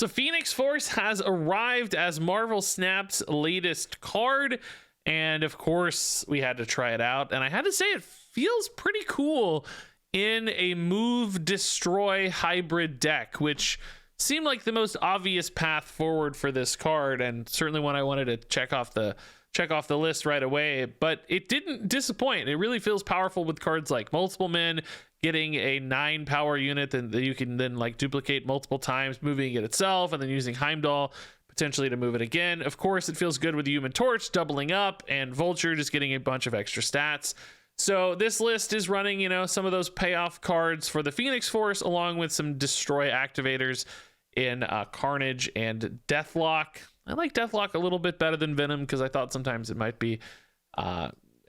So Phoenix Force has arrived as Marvel Snap's latest card. And of course, we had to try it out. And I had to say, it feels pretty cool in a move destroy hybrid deck, which seemed like the most obvious path forward for this card, and certainly one I wanted to check off the list right away. But it didn't disappoint. It really feels powerful with cards like Multiple Men, getting a 9 power unit that you can then like duplicate multiple times, moving it itself, and then using Heimdall potentially to move it again. Of course, it feels good with the Human Torch doubling up, and Vulture just getting a bunch of extra stats. So this list is running, you know, some of those payoff cards for the Phoenix Force, along with some destroy activators in Carnage and Deathlock. I like Deathlock a little bit better than Venom, because I thought sometimes it might be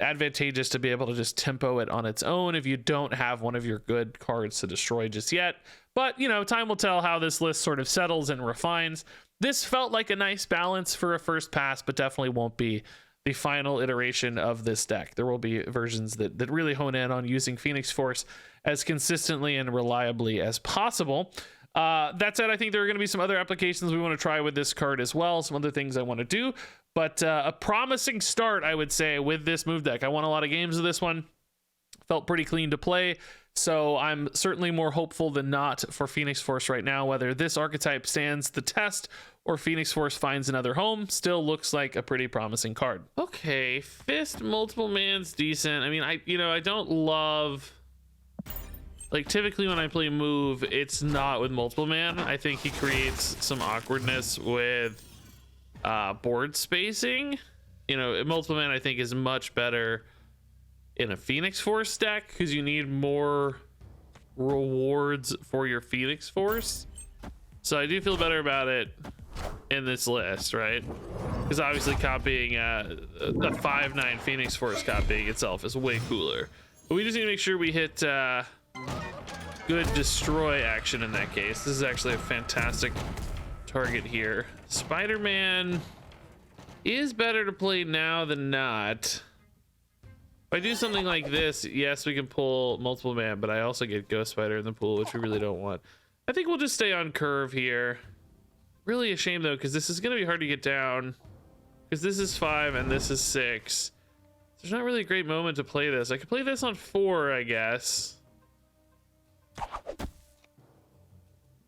advantageous to be able to just tempo it on its own if you don't have one of your good cards to destroy just yet. But, you know, time will tell how this list sort of settles and refines. This felt like a nice balance for a first pass, but definitely won't be the final iteration of this deck. There will be versions that really hone in on using Phoenix Force as consistently and reliably as possible. That said, I think there are going to be some other applications we want to try with this card as well, some other things I want to do, but a promising start, I would say, with this move deck. I won a lot of games with this one, felt pretty clean to play, so I'm certainly more hopeful than not for Phoenix Force right now. Whether this archetype stands the test or Phoenix Force finds another home, still looks like a pretty promising card. Okay, Fist Multiple Man's decent. I mean, I don't love, like, typically when I play move, it's not with Multiple Man. I think he creates some awkwardness with board spacing. You know, Multiple Man I think is much better in a Phoenix Force deck, because you need more rewards for your Phoenix Force. So I do feel better about it in this list, right? Because obviously copying a 5/9 Phoenix Force copying itself is way cooler. But we just need to make sure we hit good destroy action in that case. This is actually a fantastic target here. Spider-Man is better to play now than not. If I do something like this, yes, we can pull Multiple Man, but I also get Ghost Spider in the pool, which we really don't want. I think we'll just stay on curve here. Really a shame though, because this is going to be hard to get down, because this is 5 and this is 6. There's not really a great moment to play this. I could play this on 4, I guess.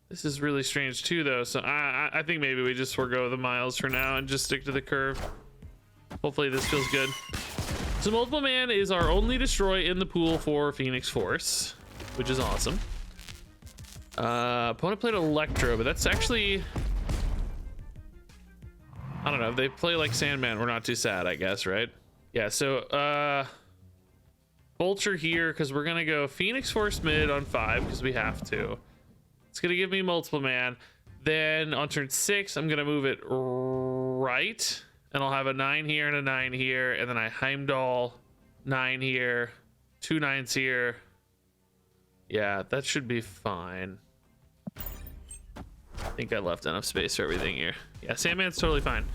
This is really strange too though, so I think maybe we just forego the miles for now and just stick to the curve. Hopefully this feels good. So Multiple Man is our only destroy in the pool for Phoenix Force, which is awesome. Opponent played Electro, but that's actually, I don't know, if they play like Sandman, we're not too sad, I guess, right? Yeah, so Vulture here, because we're gonna go Phoenix Force mid on 5 because we have to. It's gonna give me Multiple Man. Then on turn 6, I'm gonna move it right, and I'll have a 9 here and a 9 here, and then I Heimdall 9 here, 2 9s here. Yeah, that should be fine. I think I left enough space for everything here. Yeah, Sandman's totally fine.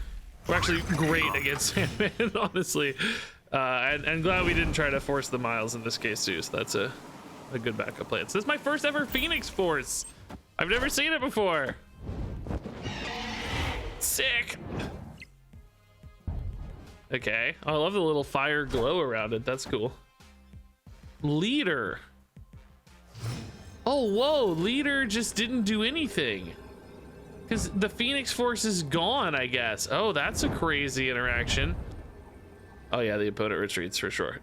We're actually great against Sandman, honestly. And glad we didn't try to force the miles in this case too, so that's a good backup plan. So this is my first ever Phoenix Force. I've never seen it before. Sick. Okay, oh, I love the little fire glow around it. That's cool. Leader. Oh, whoa, Leader just didn't do anything. Because the Phoenix Force is gone, I guess. Oh, that's a crazy interaction. Oh yeah, the opponent retreats for sure.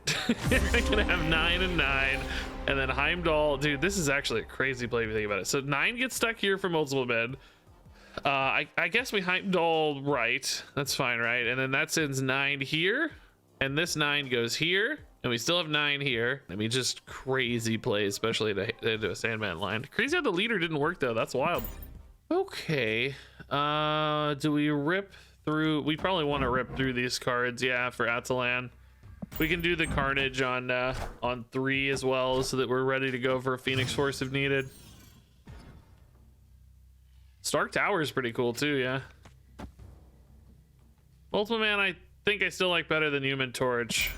They're gonna have 9 and 9, and then Heimdall. Dude, this is actually a crazy play if you think about it. So 9 gets stuck here for Multiple Men. I guess we Heimdall right. That's fine, right? And then that sends 9 here, and this 9 goes here, and we still have 9 here. I mean, just crazy plays, especially into a Sandman line. Crazy how the Leader didn't work though. That's wild. Okay, do we rip through? We probably want to rip through these cards, yeah, for Atalan. We can do the Carnage on 3 as well, so that we're ready to go for a Phoenix Force if needed. Stark Tower is pretty cool too, yeah. Multiple Man I think I still like better than Human Torch,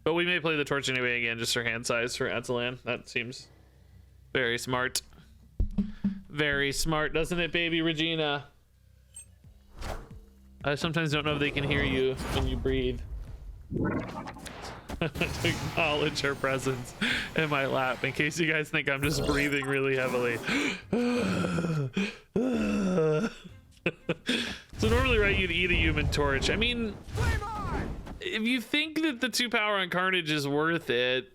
but we may play the Torch anyway again, just for hand size for Atalan. That seems very smart. very smart, doesn't it, baby Regina? I sometimes don't know if they can hear you when you breathe. To acknowledge her presence in my lap, in case you guys think I'm just breathing really heavily. So normally, right, you'd eat a human torch. I mean, if you think that the 2 power on Carnage is worth it,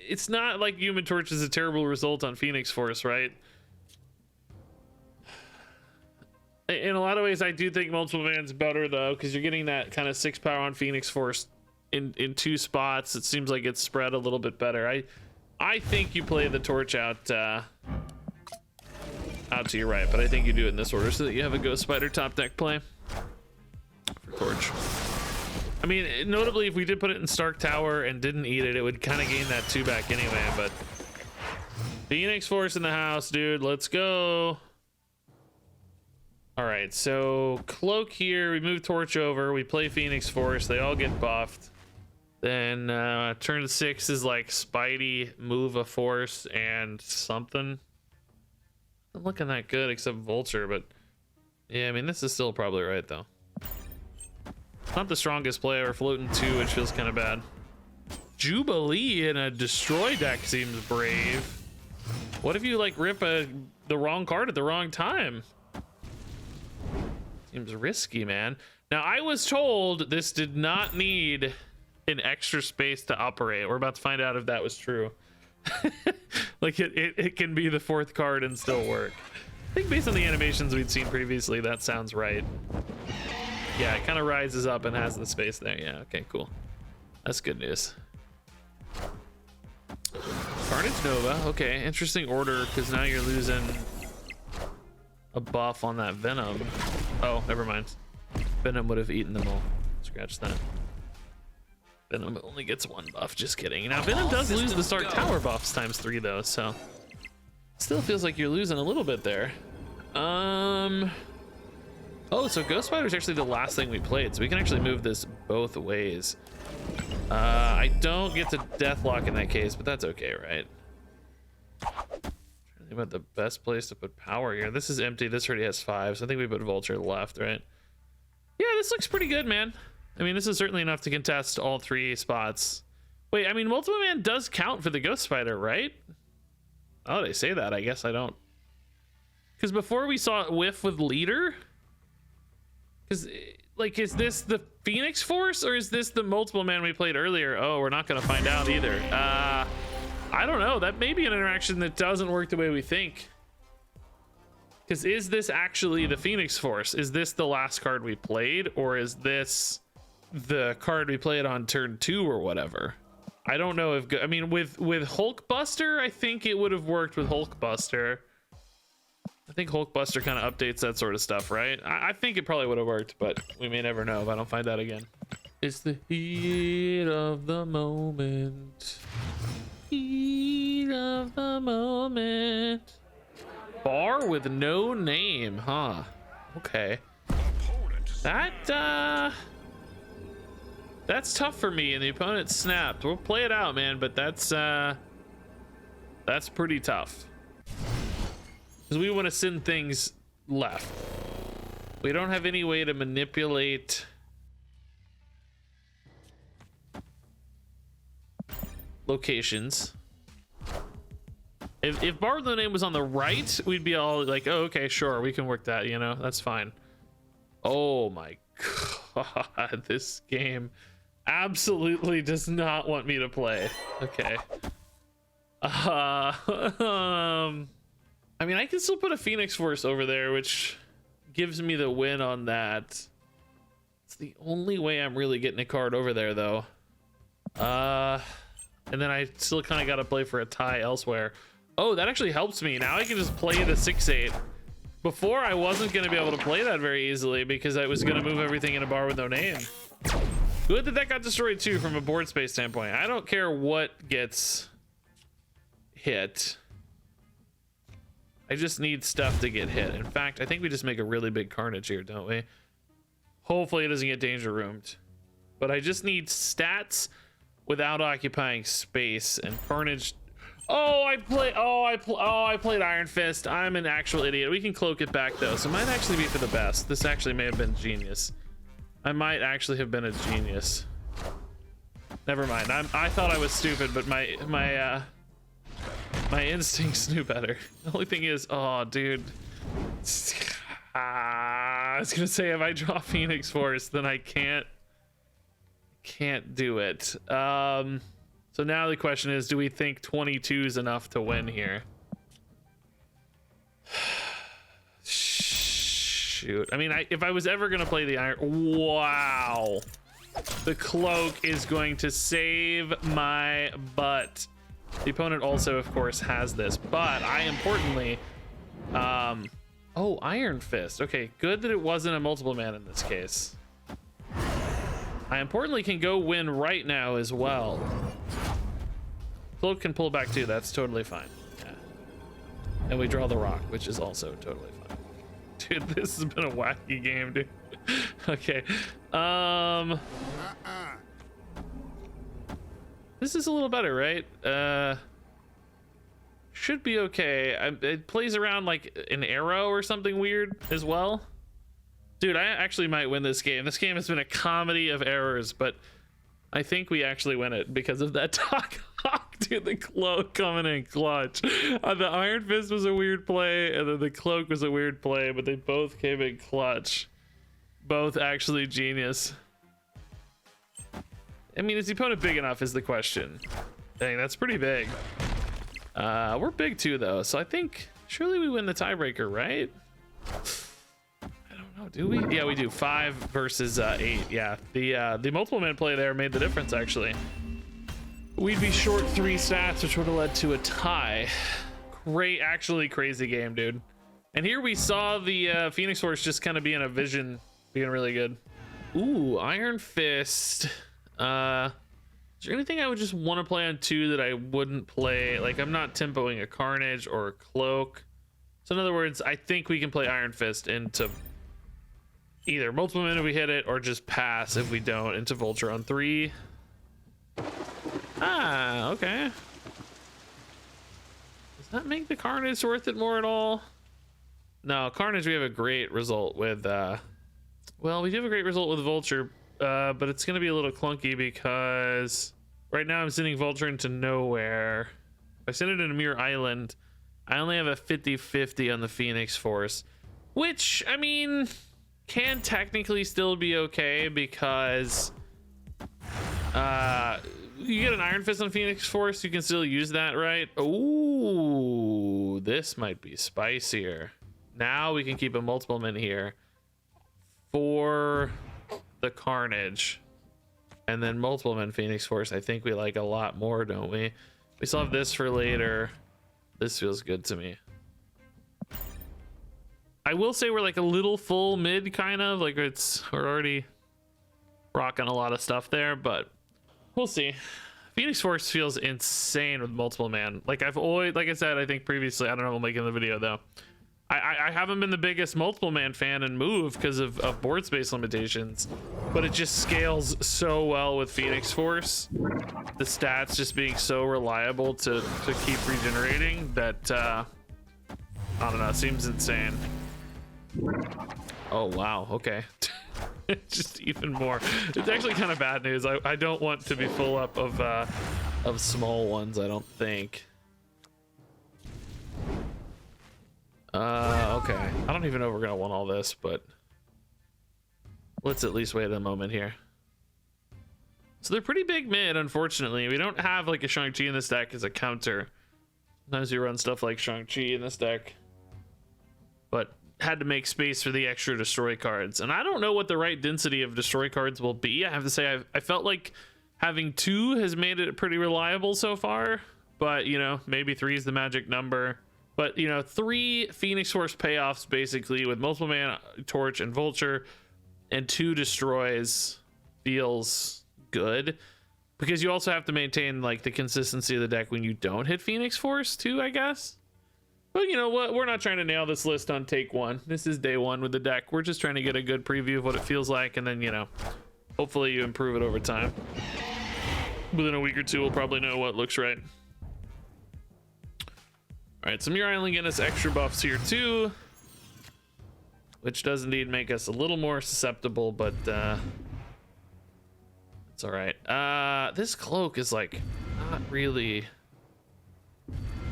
it's not like human torch is a terrible result on Phoenix Force, right? In a lot of ways, I do think multiple man's better though, because you're getting that kind of 6 power on Phoenix Force in 2 spots. It seems like it's spread a little bit better. I think you play the torch out to your right, but I think you do it in this order so that you have a Ghost Spider top deck play for torch. I mean, notably, if we did put it in Stark Tower and didn't eat it, it would kind of gain that 2 back anyway. But Phoenix Force in the house, dude. Let's go. All right, so Cloak here. We move Torch over. We play Phoenix Force. They all get buffed. Then turn 6 is like Spidey, move a Force, and something. Not looking that good except Vulture, but yeah, I mean, this is still probably right though. Not the strongest play ever. Floating 2, which feels kind of bad. Jubilee in a destroy deck seems brave. What if you like rip the wrong card at the wrong time? Seems risky, man. Now, I was told this did not need an extra space to operate. We're about to find out if that was true. Like it can be the 4th card and still work. I think based on the animations we'd seen previously, that sounds right. Yeah, it kind of rises up and has the space there. Yeah, okay, cool. That's good news. Carnage Nova. Okay, interesting order, because now you're losing a buff on that Venom. Oh, never mind. Venom would have eaten them all. Scratch that. Venom only gets 1 buff. Just kidding. Now, Venom does lose the Stark Tower buffs ×3, though, so... Still feels like you're losing a little bit there. Oh, so Ghost Spider is actually the last thing we played, so we can actually move this both ways. I don't get to Deathlock in that case, but that's okay, right? Trying to think about the best place to put power here. This is empty. This already has 5, so I think we put Vulture left, right? Yeah, this looks pretty good, man. I mean, this is certainly enough to contest all 3 spots. Wait, I mean, Multiple Man does count for the Ghost Spider, right? Oh, they say that. I guess I don't. Because before we saw it whiff with Leader... Because, like, is this the Phoenix Force or is this the Multiple Man we played earlier? Oh, we're not going to find out either. I don't know. That may be an interaction that doesn't work the way we think. Because is this actually the Phoenix Force? Is this the last card we played? Or is this the card we played on turn 2 or whatever? I don't know if... I mean, with Hulkbuster, I think it would have worked with Hulkbuster. I think Hulkbuster kind of updates that sort of stuff, right? I think it probably would have worked, but we may never know if I don't find out again. It's the heat of the moment. Heat of the moment. Bar with no name, huh? Okay. That's tough for me, and the opponent snapped. We'll play it out, man, but that's pretty tough. Because we want to send things left. We don't have any way to manipulate locations. If Bar with no name was on the right, we'd be all like, oh, okay, sure, we can work that, you know, that's fine. Oh my god, this game absolutely does not want me to play. Okay. I mean, I can still put a Phoenix Force over there, which gives me the win on that. It's the only way I'm really getting a card over there, though. And then I still kind of got to play for a tie elsewhere. Oh, that actually helps me. Now I can just play the 6/8. Before, I wasn't going to be able to play that very easily because I was going to move everything in a Bar with no name. Good that got destroyed, too, from a board space standpoint. I don't care what gets hit. I just need stuff to get hit. In fact, I think we just make a really big Carnage here, don't we? Hopefully it doesn't get danger roomed. But I just need stats without occupying space, and Carnage... I played Iron Fist. I'm an actual idiot. We can cloak it back though, so it might actually be for the best. This actually may have been genius. I might actually have been a genius. Never mind. I thought I was stupid, but my instincts knew better. The only thing is, oh dude. I was gonna say if I draw Phoenix Force, then I can't do it. So now the question is, do we think 22 is enough to win here? Shoot. I mean, if I was ever gonna play the iron, wow, the cloak is going to save my butt. The opponent also, of course, has this, but I importantly, oh, Iron Fist. Okay, good that it wasn't a multiple man in this case. I importantly can go win right now as well. Cloak can pull back too. That's totally fine. Yeah. And we draw the rock, which is also totally fine. Dude, this has been a wacky game, dude. Okay. This is a little better, right? Should be okay. It plays around like an arrow or something weird as well. Dude, I actually might win this game. This game has been a comedy of errors, but I think we actually win it because of that talk. Dude, the cloak coming in clutch. The Iron Fist was a weird play, and then the cloak was a weird play, but they both came in clutch. Both actually genius. I mean, is the opponent big enough is the question. Dang, that's pretty big. We're big too, though, so I think surely we win the tiebreaker, right? I don't know, do we? Yeah, we do. 5 versus 8. Yeah, the multiple man play there made the difference, actually. We'd be short 3 stats, which would have led to a tie. Great, actually crazy game, dude. And here we saw the Phoenix Force just kind of be in a vision, being really good. Ooh, Iron Fist. Is there anything I would just want to play on 2 that I wouldn't play? Like, I'm not tempoing a Carnage or a Cloak. So in other words, I think we can play Iron Fist into either multiple men if we hit it, or just pass if we don't into Vulture on 3. Ah, okay. Does that make the Carnage worth it more at all? No, Carnage we have a great result with, well, we do have a great result with Vulture, but it's going to be a little clunky because right now I'm sending Vulture into nowhere. If I send it into Muir Island, I only have a 50-50 on the Phoenix Force, which, I mean, can technically still be okay because you get an Iron Fist on Phoenix Force, you can still use that, right? Ooh, this might be spicier. Now we can keep a multiple man here for the Carnage, and then multiple man Phoenix Force I think we like a lot more, don't we? We still have this for later. This feels good to me. I will say we're like a little full mid, kind of like we're already rocking a lot of stuff there, but we'll see. Phoenix Force feels insane with multiple man. Like I've always, like I said, I think previously, I don't know, I'm making the video though, I haven't been the biggest multiple man fan and move because of board space limitations, but it just scales so well with Phoenix Force. The stats just being so reliable to keep regenerating that I don't know, it seems insane. Oh wow, okay. Just even more. It's actually kind of bad news. I don't want to be full up of small ones, I don't think. Okay. I don't even know if we're gonna want all this, but let's at least wait a moment here. So they're pretty big mid, unfortunately. We don't have like a Shang-Chi in this deck as a counter. Sometimes we run stuff like Shang-Chi in this deck, but had to make space for the extra destroy cards. And I don't know what the right density of destroy cards will be. I have to say, I felt like having 2 has made it pretty reliable so far, but you know, maybe 3 is the magic number. But you know, 3 Phoenix Force payoffs basically with multiple man, Torch, and Vulture, and 2 destroys feels good, because you also have to maintain like the consistency of the deck when you don't hit Phoenix Force too, I guess. But you know what, we're not trying to nail this list on take 1. This is day 1 with the deck. We're just trying to get a good preview of what it feels like, and then, you know, hopefully you improve it over time. Within a week or 2 we'll probably know what looks right. All right, so Muir Island getting us extra buffs here too, which does indeed make us a little more susceptible, but it's all right. This cloak is like not really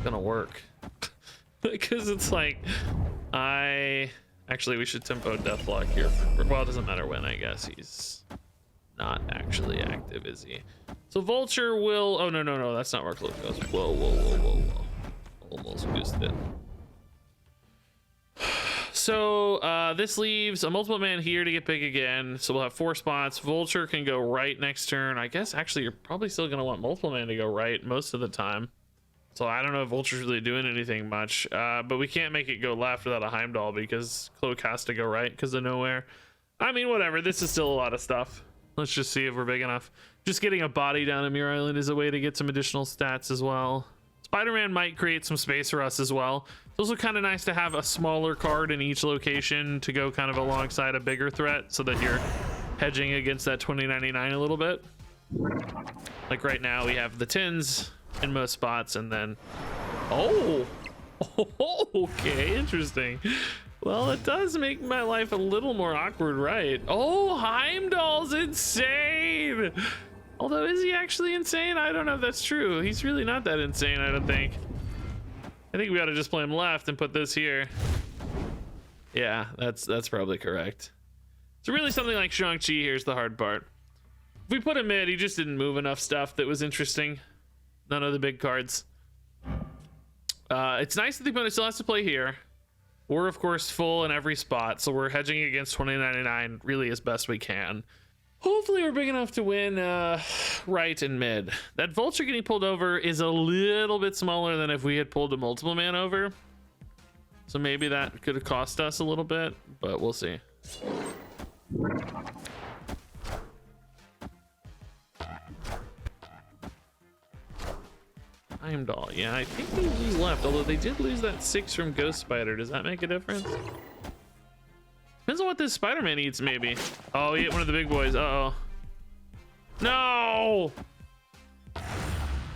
gonna work because it's like actually we should tempo deathlock here well, it doesn't matter when. I guess he's not actually active, is he? So vulture will, oh no, that's not where cloak goes. Whoa, almost boosted it. So this leaves a multiple man here to get big again, so we'll have 4 spots. Vulture can go right next turn. I guess actually you're probably still gonna want multiple man to go right most of the time, so I don't know if Vulture's really doing anything much, but we can't make it go left without a Heimdall because cloak has to go right because of nowhere. I mean, whatever, this is still a lot of stuff. Let's just see if we're big enough. Just getting a body down at Muir Island is a way to get some additional stats as well. Spider-Man might create some space for us as well. It's also kind of nice to have a smaller card in each location to go kind of alongside a bigger threat so that you're hedging against that 2099 a little bit. Like right now we have the tins in most spots, and then okay, interesting. Well, it does make my life a little more awkward, right? Oh, Heimdall's insane. Although, is he actually insane? I don't know if that's true. He's really not that insane, I don't think. I think we ought to just play him left and put this here. Yeah, that's probably correct. So really something like Shang-Chi here's the hard part. If we put him mid, he just didn't move enough stuff that was interesting. None of the big cards. It's nice that the opponent still has to play here. We're, of course, full in every spot, so we're hedging against 2099 really as best we can. Hopefully we're big enough to win right and mid. That vulture getting pulled over is a little bit smaller than if we had pulled a multiple man over. So maybe that could have cost us a little bit, but we'll see. Heimdall, yeah, I think they lose left, although they did lose that 6 from Ghost Spider. Does that make a difference? Depends on what this Spider-Man eats, maybe. Oh, he hit one of the big boys. Uh-oh. No!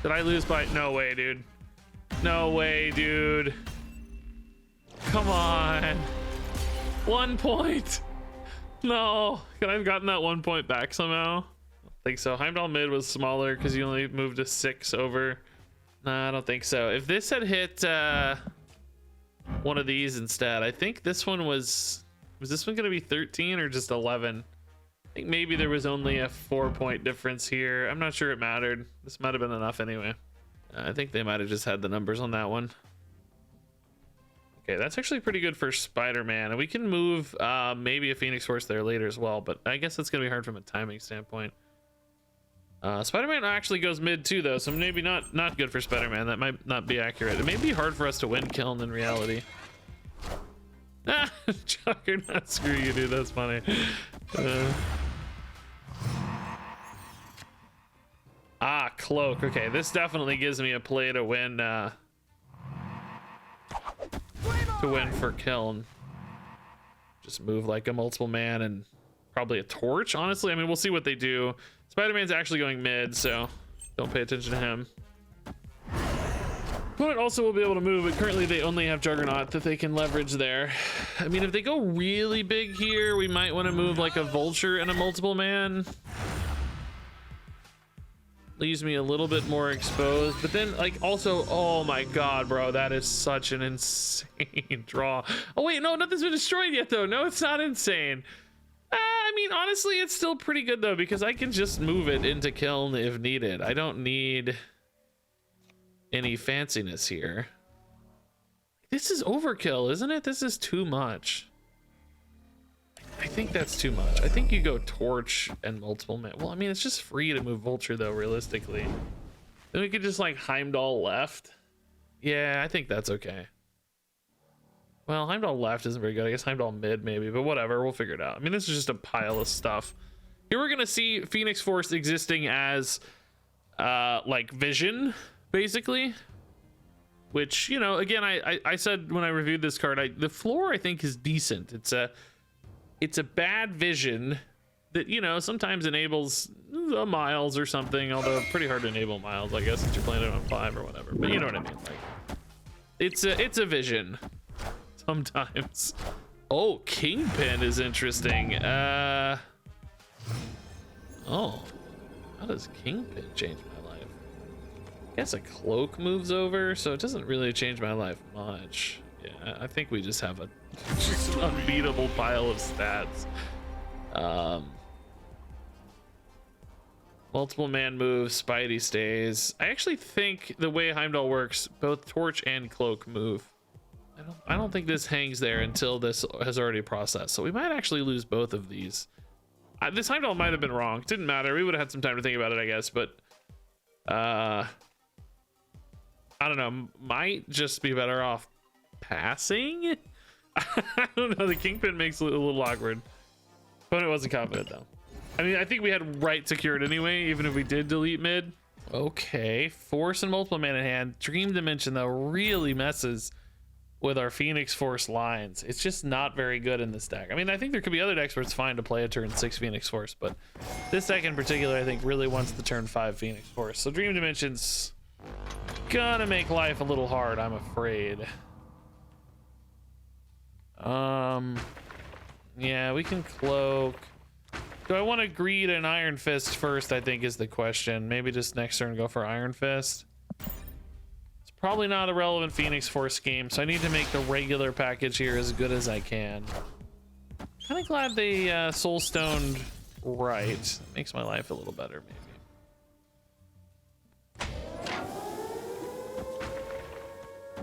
Did I lose by... No way, dude. No way, dude. Come on. 1 point. No. Could I have gotten that 1 point back somehow? I don't think so. Heimdall mid was smaller because you only moved a 6 over. No, I don't think so. If this had hit one of these instead, I think this one was this one gonna be 13 or just 11? I think maybe there was only a 4-point difference here. I'm not sure it mattered. This might have been enough anyway. I think they might have just had the numbers on that one. Okay, that's actually pretty good for Spider-Man, and we can move maybe a Phoenix Force there later as well, but I guess that's gonna be hard from a timing standpoint. Spider-Man actually goes mid too, though, so maybe not good for Spider-Man. That might not be accurate. It may be hard for us to win Kiln in reality. Ah, Juggernaut, screw you, dude. That's funny. Cloak. Okay, this definitely gives me a play to win. For Kiln. Just move like a multiple man and probably a torch. Honestly, I mean, we'll see what they do. Spider-Man's actually going mid, so don't pay attention to him. Opponent also will be able to move, but currently they only have Juggernaut that they can leverage there. I mean, if they go really big here, we might want to move like a vulture and a multiple man. Leaves me a little bit more exposed, but then like also, oh my god, bro, that is such an insane draw. Oh wait, no, nothing's been destroyed yet though. No, it's not insane. I mean, honestly, it's still pretty good though, because I can just move it into Kiln if needed. I don't need any fanciness here. This is overkill, isn't it? This is too much. I think that's too much. I think you go torch and multiple man. Well, I mean, it's just free to move vulture though, realistically. Then we could just like Heimdall left. Yeah, I think that's okay. Well, Heimdall left isn't very good. I guess Heimdall mid maybe, but whatever, we'll figure it out. I mean, this is just a pile of stuff. Here we're gonna see Phoenix Force existing as like vision, basically. Which, you know, again, I said when I reviewed this card, the floor I think is decent. It's a bad vision that, you know, sometimes enables a miles or something, although pretty hard to enable miles, I guess, since you're playing it on 5 or whatever. But you know what I mean, like It's a vision sometimes. Oh, Kingpin is interesting. Oh, how does Kingpin change my life? I guess a cloak moves over, so it doesn't really change my life much. Yeah, I think we just have a just an unbeatable pile of stats. Multiple man moves, Spidey stays. I actually think the way Heimdall works, both torch and cloak move. I don't think this hangs there until this has already processed. So we might actually lose both of these. This Heimdall might have been wrong. It didn't matter. We would have had some time to think about it, I guess. But I don't know. Might just be better off passing. I don't know. The Kingpin makes it a little awkward. Opponent wasn't confident though. I mean, I think we had right secured anyway, even if we did delete mid. Okay, Force and multiple man in hand. Dream Dimension though really messes with our Phoenix Force lines. It's just not very good in this deck. I mean, I think there could be other decks where it's fine to play a turn 6 Phoenix Force, but this deck in particular, I think really wants the turn 5 Phoenix Force. So Dream Dimension's gonna make life a little hard, I'm afraid. Yeah, we can cloak. Do I want to greed an Iron Fist first, I think is the question. Maybe just next turn go for Iron Fist. It's probably not a relevant Phoenix Force game, so I need to make the regular package here as good as I can. Kind of glad they Soul Stoned right. Makes my life a little better, maybe.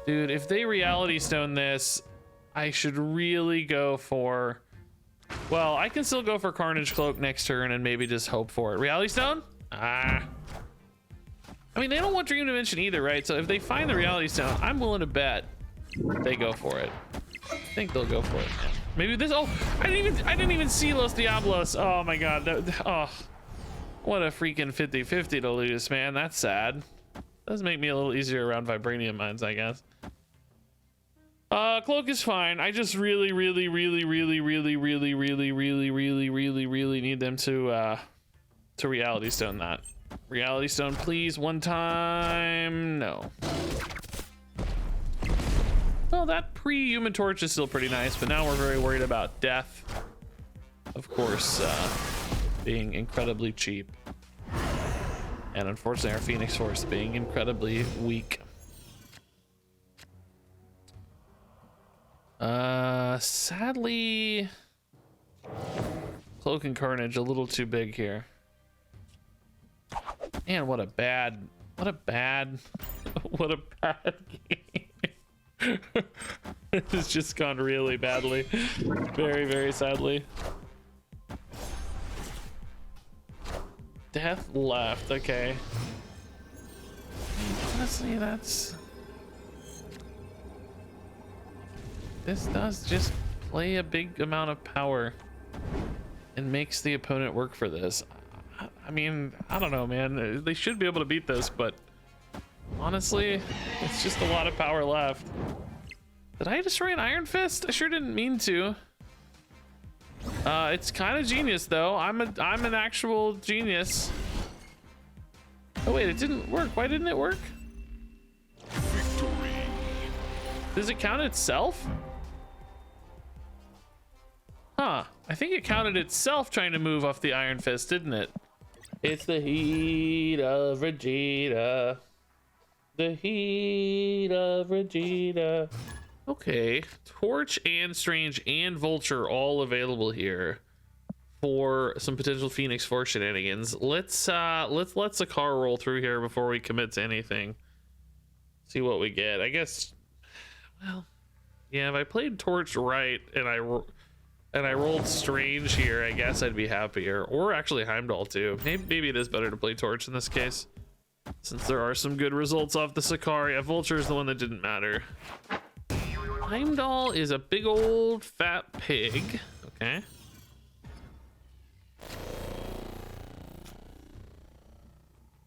Dude, if they Reality Stone this, I should really go for... Well, I can still go for Carnage Cloak next turn and maybe just hope for it. Reality Stone? I mean, they don't want Dream Dimension either, right? So if they find the Reality Stone, I'm willing to bet they go for it. I think they'll go for it. Maybe this... Oh, I didn't even see Los Diablos. Oh my God. Oh, what a freaking 50-50 to lose, man. That's sad. Does make me a little easier around Vibranium Mines, I guess. Cloak is fine. I just really need them to Reality Stone that. Reality Stone, please, one time. No. Well, that pre-Human Torch is still pretty nice, but now we're very worried about death. Of course, being incredibly cheap. And unfortunately, our Phoenix Force being incredibly weak. Sadly, Cloak and Carnage a little too big here. Man, what a bad game. It's just gone really badly. Very sadly. Death left, okay. Honestly, this does just play a big amount of power and makes the opponent work for this. I mean, I don't know, man. They should be able to beat this, but honestly, it's just a lot of power left. Did I destroy an Iron Fist? I sure didn't mean to. It's kind of genius though. I'm an actual genius. Oh wait, it didn't work. Why didn't it work? Victory. Does it count itself? Huh, I think it counted itself trying to move off the Iron Fist, didn't it? It's the heat of Vegeta. The heat of Vegeta. Okay, Torch and Strange and Vulture all available here for some potential Phoenix Force shenanigans. Let's let Sakar roll through here before we commit to anything. See what we get. I guess, well, yeah, if I played Torch right and I rolled Strange here, I guess I'd be happier. Or actually Heimdall too. Maybe it is better to play Torch in this case, since there are some good results off the Sakari. Vulture is the one that didn't matter. Heimdall is a big old fat pig. Okay.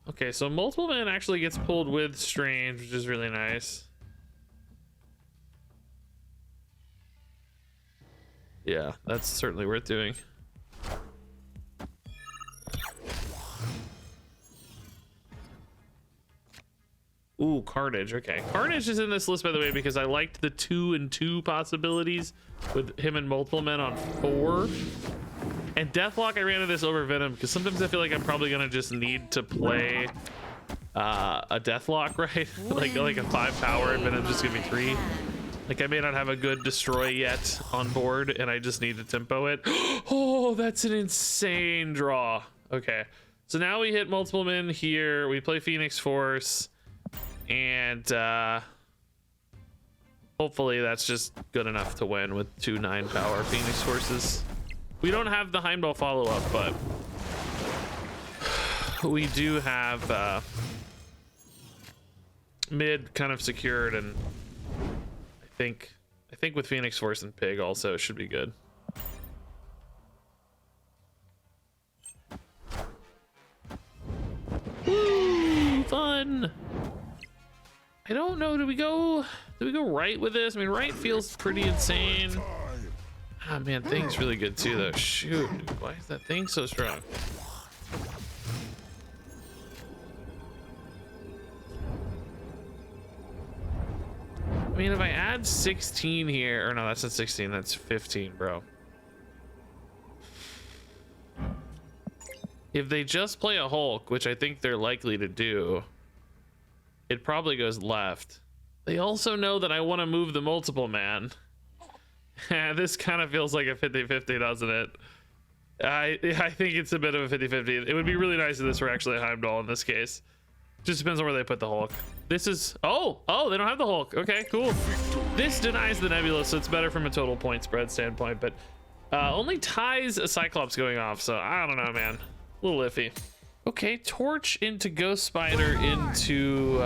Okay, so multiple man actually gets pulled with Strange, which is really nice. Yeah, that's certainly worth doing. Ooh, Carnage. Okay, Carnage is in this list, by the way, because I liked the 2 and 2 possibilities with him and multiple men on 4. And Deathlock, I ran into this over Venom because sometimes I feel like I'm probably gonna just need to play a Deathlock, right? like a 5 power and Venom's just gonna be 3. Like I may not have a good destroy yet on board and I just need to tempo it. Oh, that's an insane draw. Okay, so now we hit multiple men here. We play Phoenix Force and hopefully that's just good enough to win with 2 9 power Phoenix Forces. We don't have the Heimdall follow-up, but we do have mid kind of secured, and I think with Phoenix Force and Pig also it should be good. Woo, fun. I don't know, do we go right with this? I mean, right feels pretty insane. Ah, man, thing's really good too though. Shoot, dude, why is that thing so strong? I mean, if I add 16 here, or no, that's not 16, that's 15, bro. If they just play a Hulk, which I think they're likely to do, it probably goes left. They also know that I want to move the multiple man. This kind of feels like a 50-50, doesn't it? I think it's a bit of a 50-50. It would be really nice if this were actually a Heimdall in this case. Just depends on where they put the Hulk. This is oh, they don't have the Hulk. Okay, cool. This denies the Nebula, so it's better from a total point spread standpoint, but only ties a Cyclops going off, so I don't know, man. A little iffy. Okay, Torch into Ghost Spider into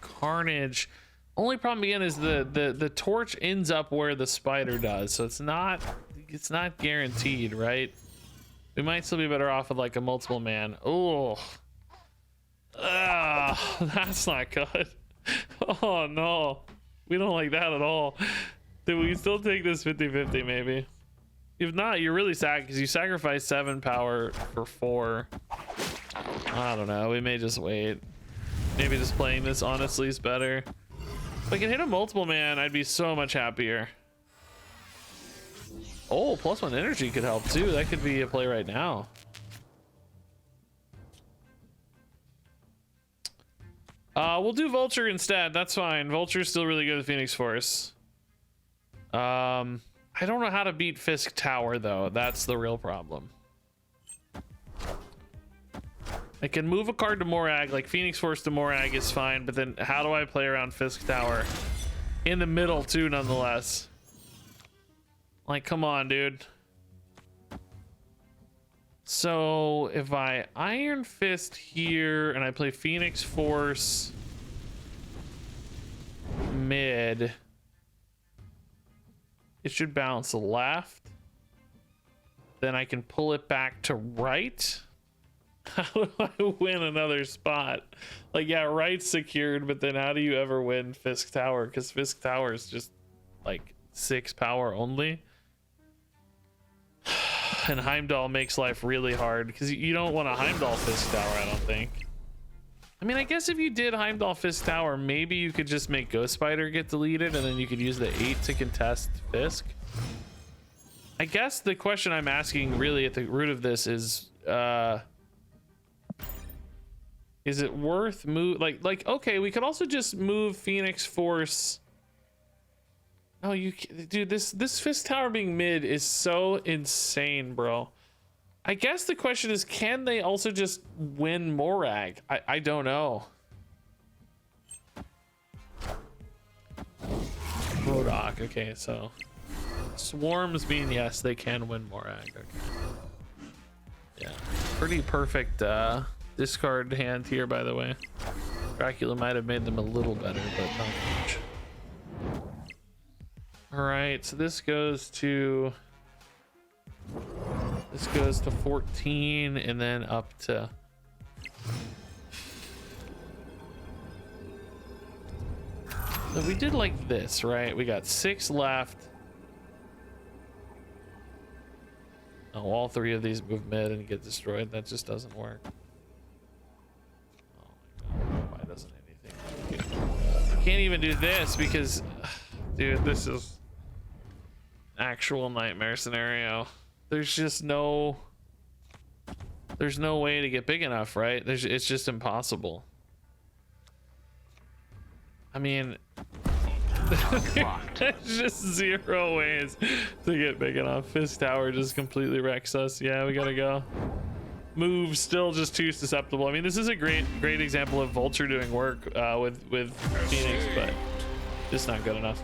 Carnage. Only problem again is the Torch ends up where the Spider does, so it's not guaranteed, right? We might still be better off with like a multiple man. Oh, that's not good. Oh no, we don't like that at all. Do we still take this 50-50 maybe? If not, you're really sad because you sacrifice 7 power for 4. I don't know, we may just wait. Maybe just playing this honestly is better. If I can hit a multiple man, I'd be so much happier. Oh, +1 energy could help too. That could be a play right now. We'll do Vulture instead. That's fine. Vulture's still really good with Phoenix Force. I don't know how to beat Fisk Tower though. That's the real problem. I can move a card to Morag, like Phoenix Force to Morag is fine, but then how do I play around Fisk Tower? In the middle too, nonetheless. Like, come on, dude. So if I Iron Fist here and I play Phoenix Force mid, it should bounce left. Then I can pull it back to right. How do I win another spot? Like, yeah, right's secured, but then how do you ever win Fisk Tower? Because Fisk Tower is just like 6 power only. And Heimdall makes life really hard because you don't want a Heimdall Fisk Tower, I don't think. I mean, I guess if you did Heimdall Fisk Tower, maybe you could just make Ghost Spider get deleted and then you could use the 8 to contest Fisk. I guess the question I'm asking really at the root of this is it worth like okay, we could also just move Phoenix Force. Oh, dude, this Fisk Tower being mid is so insane, bro. I guess the question is, can they also just win Morag? I don't know. Rodok, okay, so swarms mean yes, they can win Morag. Okay. Yeah, pretty perfect discard hand here, by the way. Dracula might have made them a little better, but not much. All right, so this goes to 14 and then up to so we did like this, right? We got 6 left. Oh, all 3 of these move mid and get destroyed. That just doesn't work. Oh my god, why doesn't anything work? can't even do this because, dude, this is actual nightmare scenario. There's just no way to get big enough, right? It's just impossible. I mean, there's just 0 ways to get big enough. This tower just completely wrecks us. Yeah, we gotta go. Move still just too susceptible. I mean, this is a great example of Vulture doing work with Phoenix, but just not good enough.